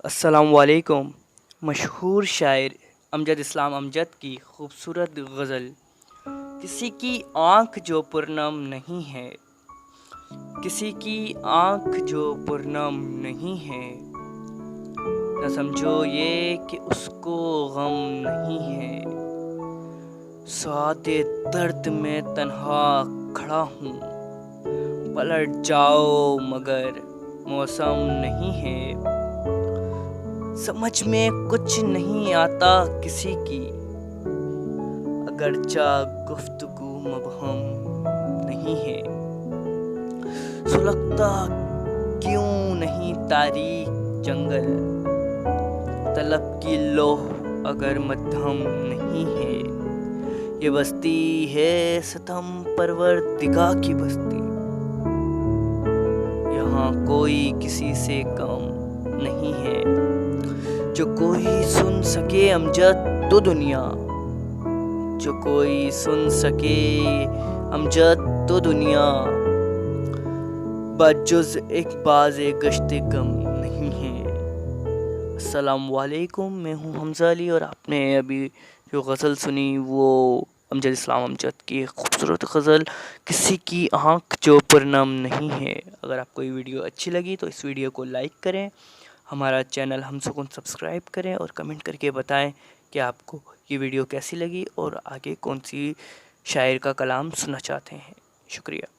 अस्सलामुअलैकुम। मशहूर शायर अमजद इस्लाम अमजद की खूबसूरत गज़ल। किसी की आँख जो पुरनम नहीं है, किसी की आँख जो पुरनम नहीं है, न समझो ये कि उसको गम नहीं है। सादे दर्द में तन्हा खड़ा हूँ, पलट जाओ मगर मौसम नहीं है। समझ में कुछ नहीं आता किसी की, अगरचा गुफ्तगू मबहम नहीं है। सुलगता क्यों नहीं तारीक जंगल, तलब की लोह अगर मध्यम नहीं है। ये बस्ती है सितम परवरदिगा की बस्ती, यहाँ कोई किसी से कम नहीं है। जो कोई सुन सके अमजद तो दुनिया, जो कोई सुन सके अमजद तो दुनिया, बजुज़ एक बाज़े गश्ते गम नहीं है। अस्सलाम वालेकुम, मैं हूँ हमज़ा अली और आपने अभी जो गज़ल सुनी वो अमजद इस्लाम अमजद की खूबसूरत गज़ल किसी की आँख जो पुरनम नहीं है। अगर आपको ये वीडियो अच्छी लगी तो इस वीडियो को लाइक करें, हमारा चैनल हम सुकून सब्सक्राइब करें और कमेंट करके बताएं कि आपको ये वीडियो कैसी लगी और आगे कौन सी शायर का कलाम सुनना चाहते हैं। शुक्रिया।